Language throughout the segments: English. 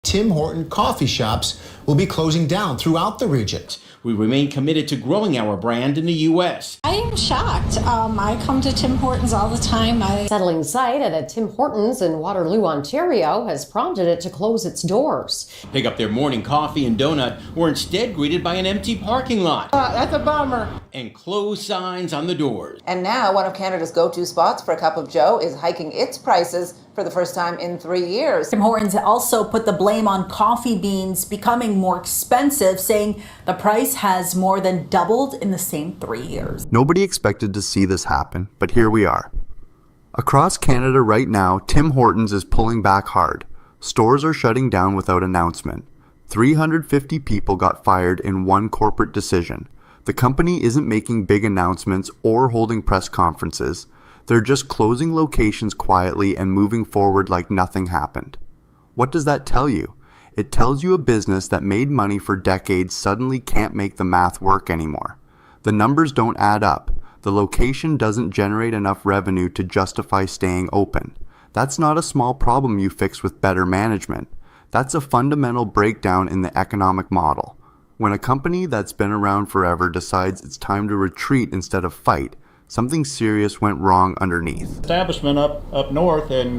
Tim Horton coffee shops will be closing down throughout the region. We remain committed to growing our brand in the U.S. I am shocked. I come to Tim Hortons all the time. Settling site at a Tim Hortons in Waterloo, Ontario has prompted it to close its doors. Pick up their morning coffee and donut were instead greeted by an empty parking lot. That's a bummer. And closed signs on the doors. And now one of Canada's go-to spots for a cup of joe is hiking its prices for the first time in 3 years. Tim Hortons also put the blame on coffee beans becoming more expensive, saying the price has more than doubled in the same 3 years. Nobody expected to see this happen, but here we are. Across Canada right now, Tim Hortons is pulling back hard. Stores are shutting down without announcement. 350 people got fired in one corporate decision. The company isn't making big announcements or holding press conferences. They're just closing locations quietly and moving forward like nothing happened. What does that tell you? It tells you a business that made money for decades suddenly can't make the math work anymore. The numbers don't add up. The location doesn't generate enough revenue to justify staying open. That's not a small problem you fix with better management. That's a fundamental breakdown in the economic model. When a company that's been around forever decides it's time to retreat instead of fight, something serious went wrong underneath. Establishment up north in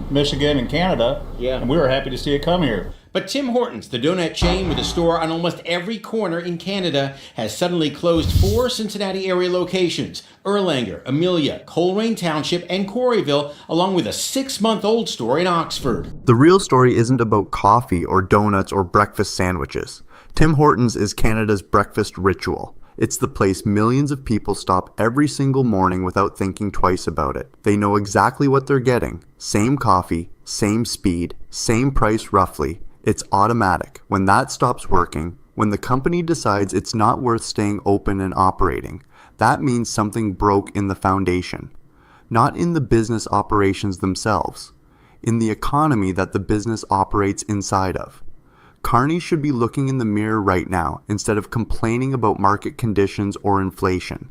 Michigan and Canada, and we were happy to see it come here. But Tim Hortons, the donut chain with a store on almost every corner in Canada, has suddenly closed 4 Cincinnati area locations: Erlanger, Amelia, Coleraine Township, and Corryville, along with a 6-month-old store in Oxford. The real story isn't about coffee or donuts or breakfast sandwiches. Tim Hortons is Canada's breakfast ritual. It's the place millions of people stop every single morning without thinking twice about it. They know exactly what they're getting. Same coffee, same speed, same price roughly. It's automatic. When that stops working, when the company decides it's not worth staying open and operating, that means something broke in the foundation. Not in the business operations themselves, in the economy that the business operates inside of. Carney should be looking in the mirror right now instead of complaining about market conditions or inflation.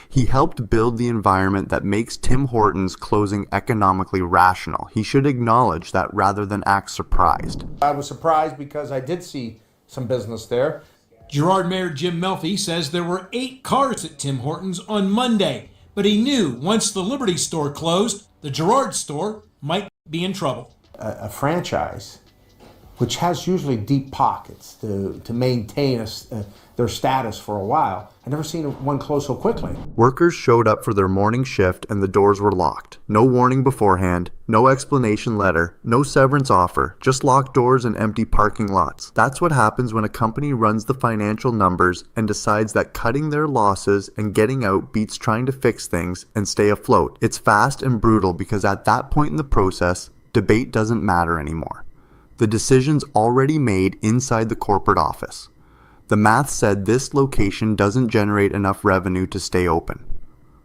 He helped build the environment that makes Tim Hortons closing economically rational. He should acknowledge that rather than act surprised. I was surprised because I did see some business there. Girard Mayor Jim Melfi says there were 8 cars at Tim Hortons on Monday, but he knew once the Liberty store closed, the Girard store might be in trouble. A franchise, which has usually deep pockets to maintain their status for a while. I've never seen one close so quickly. Workers showed up for their morning shift and the doors were locked. No warning beforehand, no explanation letter, no severance offer, just locked doors and empty parking lots. That's what happens when a company runs the financial numbers and decides that cutting their losses and getting out beats trying to fix things and stay afloat. It's fast and brutal because at that point in the process, debate doesn't matter anymore. The decision's already made inside the corporate office. The math said this location doesn't generate enough revenue to stay open.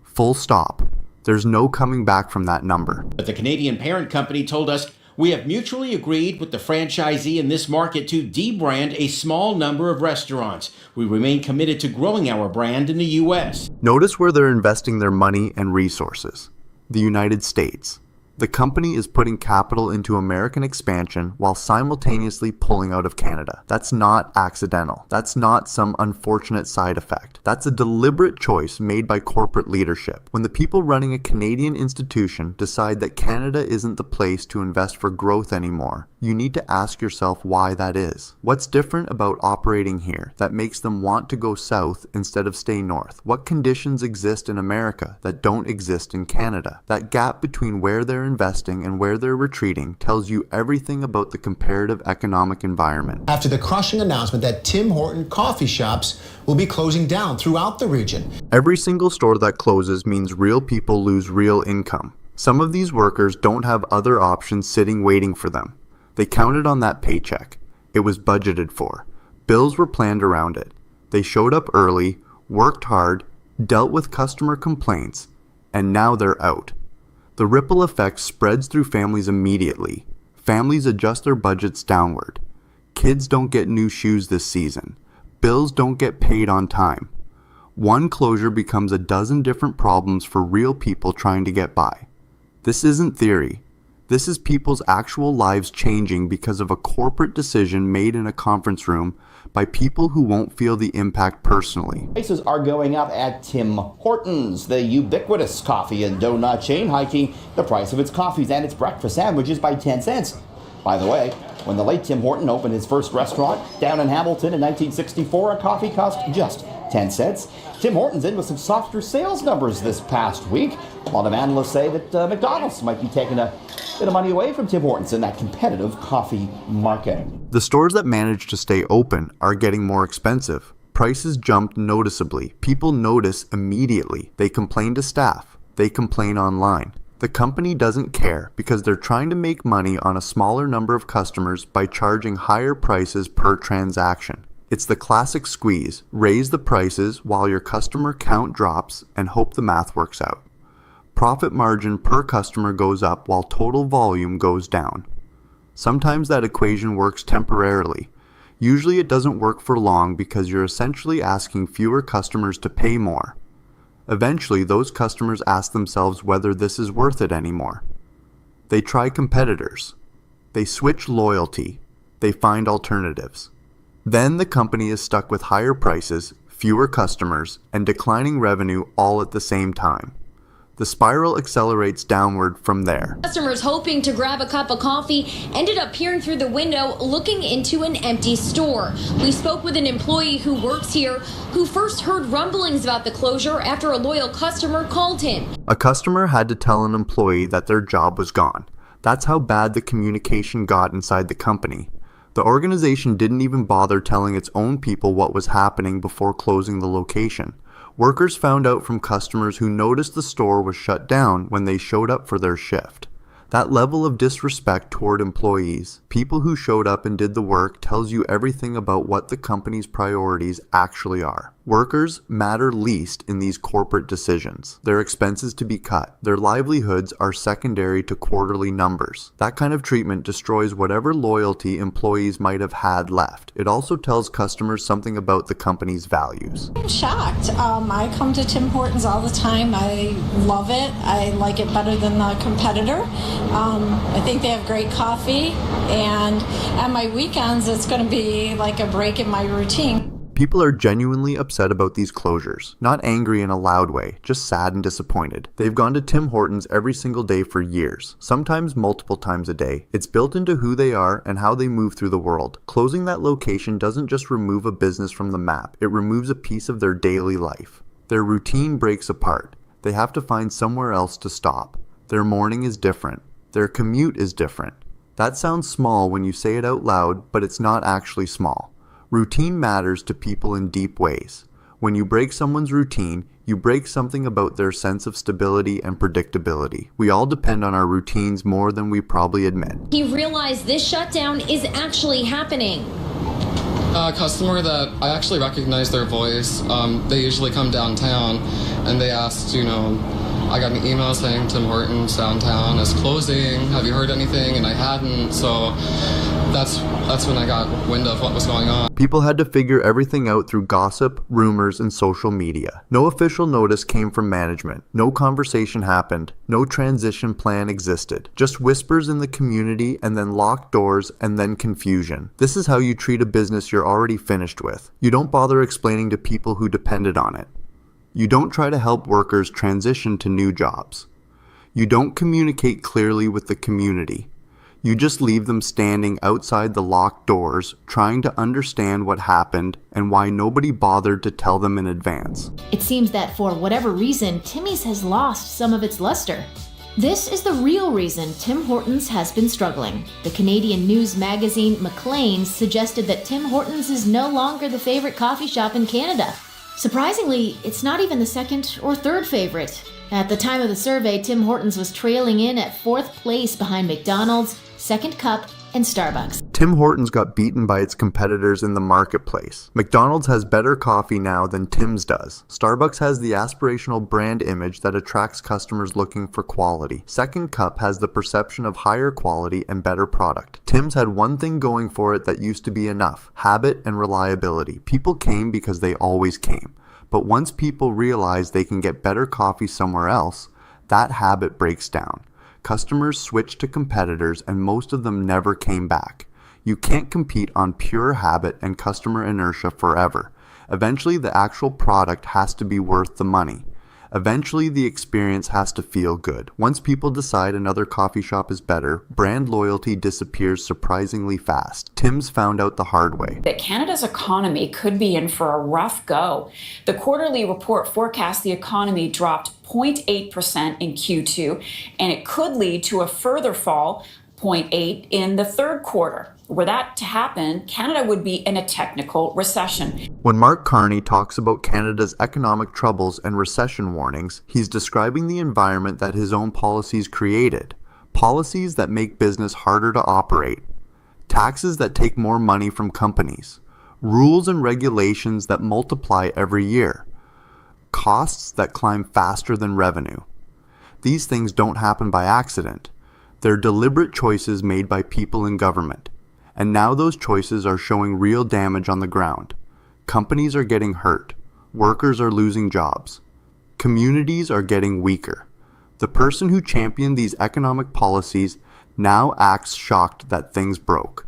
Full stop. There's no coming back from that number. But the Canadian parent company told us, we have mutually agreed with the franchisee in this market to debrand a small number of restaurants. We remain committed to growing our brand in the U.S. Notice where they're investing their money and resources. The United States. The company is putting capital into American expansion while simultaneously pulling out of Canada. That's not accidental. That's not some unfortunate side effect. That's a deliberate choice made by corporate leadership. When the people running a Canadian institution decide that Canada isn't the place to invest for growth anymore, you need to ask yourself why that is. What's different about operating here that makes them want to go south instead of stay north? What conditions exist in America that don't exist in Canada? That gap between where they're investing and where they're retreating tells you everything about the comparative economic environment. After the crushing announcement that Tim Horton coffee shops will be closing down throughout the region. Every single store that closes means real people lose real income. Some of these workers don't have other options sitting waiting for them. They counted on that paycheck. It was budgeted for. Bills were planned around it. They showed up early, worked hard, dealt with customer complaints, and now they're out. The ripple effect spreads through families immediately. Families adjust their budgets downward. Kids don't get new shoes this season. Bills don't get paid on time. One closure becomes a dozen different problems for real people trying to get by. This isn't theory. This is people's actual lives changing because of a corporate decision made in a conference room by people who won't feel the impact personally. Prices are going up at Tim Hortons, the ubiquitous coffee and donut chain, hiking the price of its coffees and its breakfast sandwiches by 10 cents. By the way, when the late Tim Horton opened his first restaurant down in Hamilton in 1964, a coffee cost just 10 cents. Tim Hortons in with some softer sales numbers this past week. A lot of analysts say that McDonald's might be taking a bit of money away from Tim Hortons in that competitive coffee market. The stores that manage to stay open are getting more expensive. Prices jumped noticeably. People notice immediately. They complain to staff. They complain online. The company doesn't care because they're trying to make money on a smaller number of customers by charging higher prices per transaction. It's the classic squeeze. Raise the prices while your customer count drops and hope the math works out. Profit margin per customer goes up while total volume goes down. Sometimes that equation works temporarily. Usually it doesn't work for long because you're essentially asking fewer customers to pay more. Eventually, those customers ask themselves whether this is worth it anymore. They try competitors. They switch loyalty. They find alternatives. Then the company is stuck with higher prices, fewer customers, and declining revenue all at the same time. The spiral accelerates downward from there. Customers hoping to grab a cup of coffee ended up peering through the window looking into an empty store. We spoke with an employee who works here who first heard rumblings about the closure after a loyal customer called him. A customer had to tell an employee that their job was gone. That's how bad the communication got inside the company. The organization didn't even bother telling its own people what was happening before closing the location. Workers found out from customers who noticed the store was shut down when they showed up for their shift. That level of disrespect toward employees, people who showed up and did the work, tells you everything about what the company's priorities actually are. Workers matter least in these corporate decisions. Their expenses to be cut. Their livelihoods are secondary to quarterly numbers. That kind of treatment destroys whatever loyalty employees might have had left. It also tells customers something about the company's values. I'm shocked. I come to Tim Hortons all the time. I love it. I like it better than the competitor. I think they have great coffee, and on my weekends it's going to be like a break in my routine. People are genuinely upset about these closures. Not angry in a loud way, just sad and disappointed. They've gone to Tim Hortons every single day for years, sometimes multiple times a day. It's built into who they are and how they move through the world. Closing that location doesn't just remove a business from the map, it removes a piece of their daily life. Their routine breaks apart. They have to find somewhere else to stop. Their morning is different. Their commute is different. That sounds small when you say it out loud, but it's not actually small. Routine matters to people in deep ways. When you break someone's routine, you break something about their sense of stability and predictability. We all depend on our routines more than we probably admit. He realized this shutdown is actually happening. A customer that I actually recognize their voice. They usually come downtown and they asked, I got an email saying Tim Hortons downtown is closing. Have you heard anything? And I hadn't, so that's when I got wind of what was going on. People had to figure everything out through gossip, rumors, and social media. No official notice came from management. No conversation happened. No transition plan existed. Just whispers in the community, and then locked doors, and then confusion. This is how you treat a business you're already finished with. You don't bother explaining to people who depended on it. You don't try to help workers transition to new jobs. You don't communicate clearly with the community. You just leave them standing outside the locked doors, trying to understand what happened and why nobody bothered to tell them in advance. It seems that for whatever reason, Timmy's has lost some of its luster. This is the real reason Tim Hortons has been struggling. The Canadian news magazine Maclean's suggested that Tim Hortons is no longer the favorite coffee shop in Canada. Surprisingly, it's not even the second or third favorite. At the time of the survey, Tim Hortons was trailing in at 4th place behind McDonald's, Second Cup, and Starbucks. Tim Hortons got beaten by its competitors in the marketplace. McDonald's has better coffee now than Tim's does. Starbucks has the aspirational brand image that attracts customers looking for quality. Second Cup has the perception of higher quality and better product. Tim's had one thing going for it that used to be enough: habit and reliability. People came because they always came. But once people realize they can get better coffee somewhere else, that habit breaks down. customers switched to competitors and most of them never came back. You can't compete on pure habit and customer inertia forever. Eventually, the actual product has to be worth the money. Eventually, the experience has to feel good. Once people decide another coffee shop is better, brand loyalty disappears surprisingly fast. Tim's found out the hard way. That Canada's economy could be in for a rough go. The quarterly report forecasts the economy dropped 0.8% in Q2, and it could lead to a further fall, 0.8%, in the third quarter. Were that to happen, Canada would be in a technical recession. When Mark Carney talks about Canada's economic troubles and recession warnings, he's describing the environment that his own policies created. Policies that make business harder to operate. Taxes that take more money from companies. Rules and regulations that multiply every year. Costs that climb faster than revenue. These things don't happen by accident. They're deliberate choices made by people in government. And now those choices are showing real damage on the ground. Companies are getting hurt. Workers are losing jobs. Communities are getting weaker. The person who championed these economic policies now acts shocked that things broke.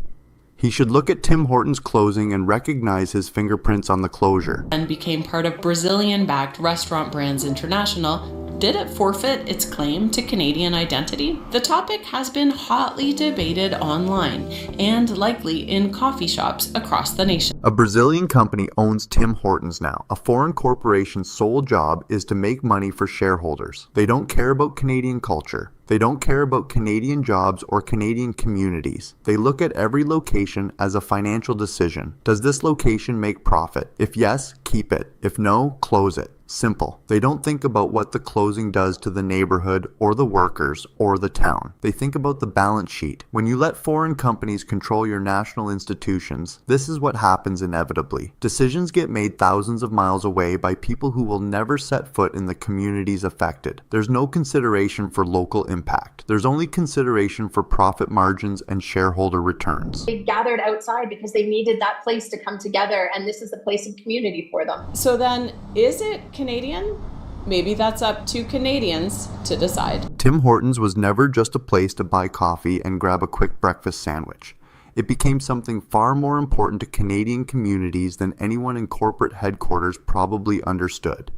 He should look at Tim Hortons' closing and recognize his fingerprints on the closure. And became part of Brazilian-backed Restaurant Brands International. Did it forfeit its claim to Canadian identity? The topic has been hotly debated online and likely in coffee shops across the nation. A Brazilian company owns Tim Hortons now. A foreign corporation's sole job is to make money for shareholders. They don't care about Canadian culture. They don't care about Canadian jobs or Canadian communities. They look at every location as a financial decision. Does this location make profit? If yes, keep it. If no, close it. Simple. They don't think about what the closing does to the neighborhood or the workers or the town. They think about the balance sheet. When you let foreign companies control your national institutions, this is what happens inevitably. Decisions get made thousands of miles away by people who will never set foot in the communities affected. There's no consideration for local impact. There's only consideration for profit margins and shareholder returns. They gathered outside because they needed that place to come together, and this is the place of community for them. So then, is it Canadian? Maybe that's up to Canadians to decide. Tim Hortons was never just a place to buy coffee and grab a quick breakfast sandwich. It became something far more important to Canadian communities than anyone in corporate headquarters probably understood.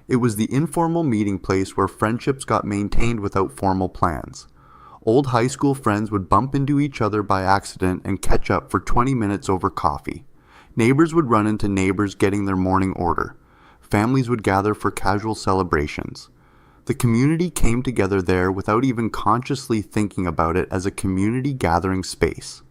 It was the informal meeting place where friendships got maintained without formal plans. Old high school friends would bump into each other by accident and catch up for 20 minutes over coffee. Neighbors would run into neighbors getting their morning order. Families would gather for casual celebrations. The community came together there without even consciously thinking about it as a community gathering space.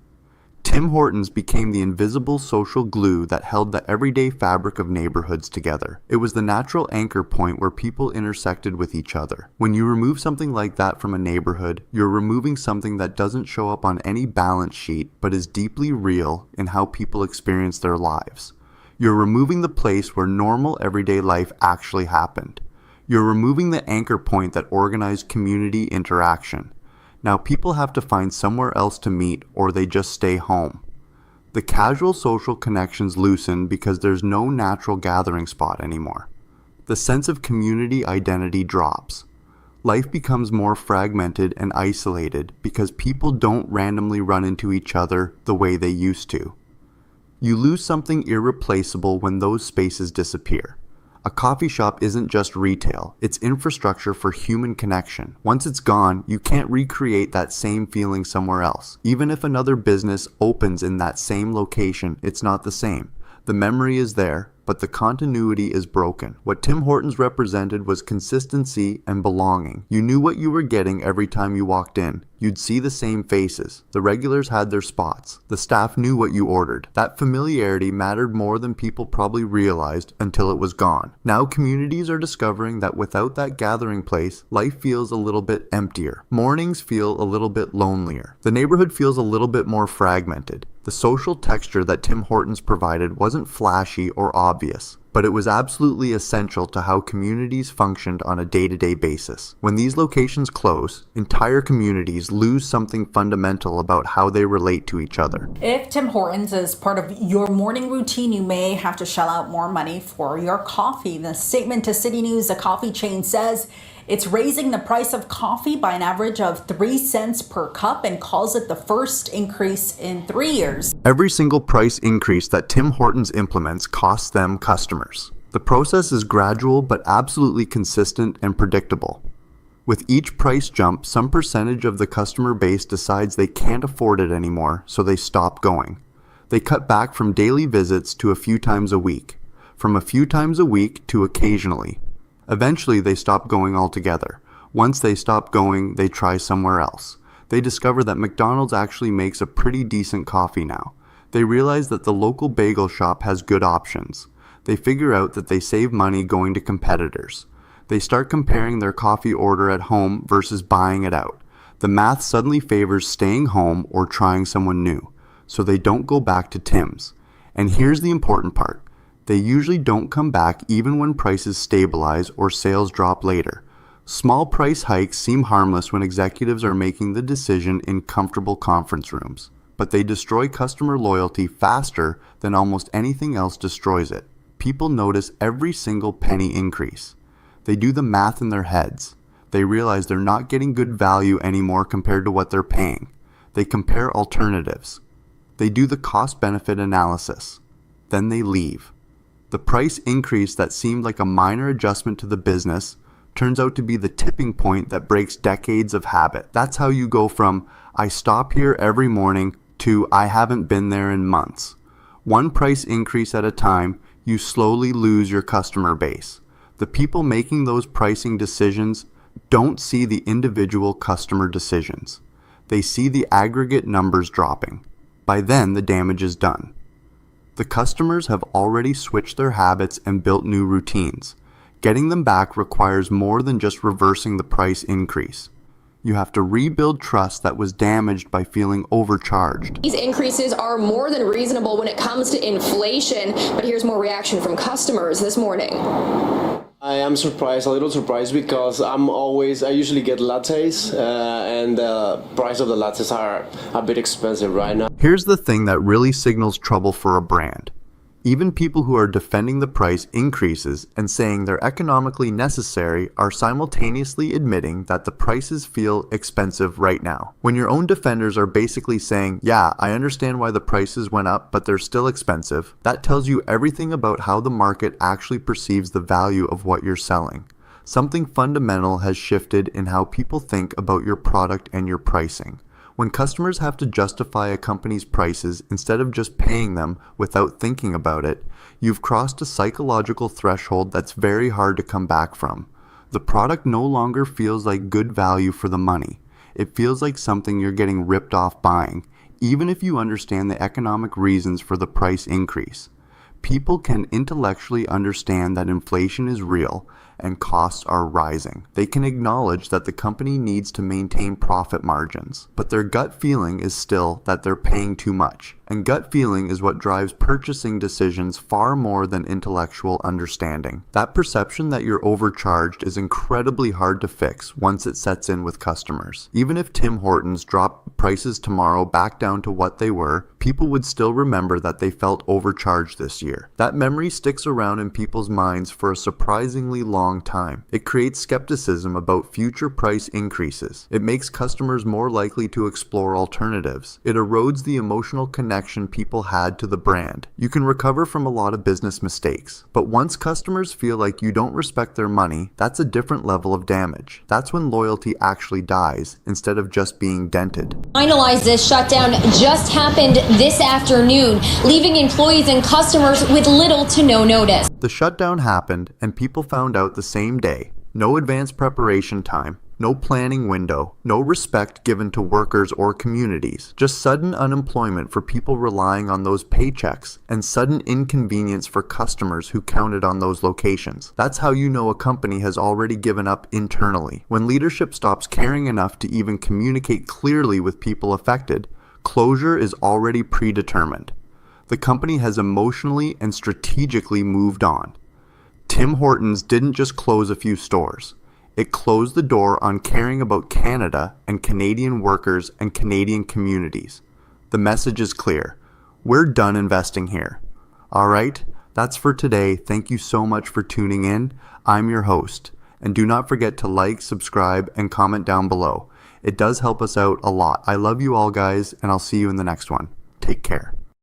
Tim Hortons became the invisible social glue that held the everyday fabric of neighborhoods together. It was the natural anchor point where people intersected with each other. When you remove something like that from a neighborhood, you're removing something that doesn't show up on any balance sheet but is deeply real in how people experience their lives. You're removing the place where normal everyday life actually happened. You're removing the anchor point that organized community interaction. Now people have to find somewhere else to meet or they just stay home. The casual social connections loosen because there's no natural gathering spot anymore. The sense of community identity drops. Life becomes more fragmented and isolated because people don't randomly run into each other the way they used to. You lose something irreplaceable when those spaces disappear. A coffee shop isn't just retail, it's infrastructure for human connection. Once it's gone, you can't recreate that same feeling somewhere else. Even if another business opens in that same location, it's not the same. The memory is there, but the continuity is broken. What Tim Hortons represented was consistency and belonging. You knew what you were getting every time you walked in. You'd see the same faces. The regulars had their spots. The staff knew what you ordered. That familiarity mattered more than people probably realized until it was gone. Now communities are discovering that without that gathering place, life feels a little bit emptier. Mornings feel a little bit lonelier. The neighborhood feels a little bit more fragmented. The social texture that Tim Hortons provided wasn't flashy or obvious, but it was absolutely essential to how communities functioned on a day-to-day basis. When these locations close, entire communities lose something fundamental about how they relate to each other. If Tim Hortons is part of your morning routine, you may have to shell out more money for your coffee. The statement to City News, the coffee chain says It's raising the price of coffee by an average of 3 cents per cup and calls it the first increase in 3 years. Every single price increase that Tim Hortons implements costs them customers. The process is gradual but absolutely consistent and predictable. With each price jump, some percentage of the customer base decides they can't afford it anymore, so they stop going. They cut back from daily visits to a few times a week, from a few times a week to occasionally. Eventually, they stop going altogether. Once they stop going, they try somewhere else. They discover that McDonald's actually makes a pretty decent coffee now. They realize that the local bagel shop has good options. They figure out that they save money going to competitors. They start comparing their coffee order at home versus buying it out. The math suddenly favors staying home or trying someone new, so they don't go back to Tim's. And here's the important part. They usually don't come back even when prices stabilize or sales drop later. Small price hikes seem harmless when executives are making the decision in comfortable conference rooms, but they destroy customer loyalty faster than almost anything else destroys it. People notice every single penny increase. They do the math in their heads. They realize they're not getting good value anymore compared to what they're paying. They compare alternatives. They do the cost-benefit analysis. Then they leave. The price increase that seemed like a minor adjustment to the business turns out to be the tipping point that breaks decades of habit. That's how you go from, I stop here every morning, to I haven't been there in months. One price increase at a time, you slowly lose your customer base. The people making those pricing decisions don't see the individual customer decisions. They see the aggregate numbers dropping. By then, the damage is done. The customers have already switched their habits and built new routines. Getting them back requires more than just reversing the price increase. You have to rebuild trust that was damaged by feeling overcharged. These increases are more than reasonable when it comes to inflation, but here's more reaction from customers this morning. I am surprised, a little surprised, because I usually get lattes, and the price of the lattes are a bit expensive right now. Here's the thing that really signals trouble for a brand. Even people who are defending the price increases and saying they're economically necessary are simultaneously admitting that the prices feel expensive right now. When your own defenders are basically saying, yeah, I understand why the prices went up, but they're still expensive, that tells you everything about how the market actually perceives the value of what you're selling. Something fundamental has shifted in how people think about your product and your pricing. When customers have to justify a company's prices instead of just paying them without thinking about it, you've crossed a psychological threshold that's very hard to come back from. The product no longer feels like good value for the money. It feels like something you're getting ripped off buying, even if you understand the economic reasons for the price increase. People can intellectually understand that inflation is real and costs are rising. They can acknowledge that the company needs to maintain profit margins, but their gut feeling is still that they're paying too much. And gut feeling is what drives purchasing decisions far more than intellectual understanding. That perception that you're overcharged is incredibly hard to fix once it sets in with customers. Even if Tim Hortons dropped prices tomorrow back down to what they were, people would still remember that they felt overcharged this year. That memory sticks around in people's minds for a surprisingly long time. It creates skepticism about future price increases. It makes customers more likely to explore alternatives. It erodes the emotional connection people had to the brand. You can recover from a lot of business mistakes, but once customers feel like you don't respect their money, that's a different level of damage. That's when loyalty actually dies instead of just being dented. Finalize this shutdown just happened this afternoon, leaving employees and customers with little to no notice. The shutdown happened and people found out the same day. No advanced preparation time, no planning window, no respect given to workers or communities, just sudden unemployment for people relying on those paychecks, and sudden inconvenience for customers who counted on those locations. That's how you know a company has already given up internally. When leadership stops caring enough to even communicate clearly with people affected, closure is already predetermined. The company has emotionally and strategically moved on. Tim Hortons didn't just close a few stores. It closed the door on caring about Canada and Canadian workers and Canadian communities. The message is clear. We're done investing here. All right, that's for today. Thank you so much for tuning in. I'm your host. And do not forget to like, subscribe, and comment down below. It does help us out a lot. I love you all, guys, and I'll see you in the next one. Take care.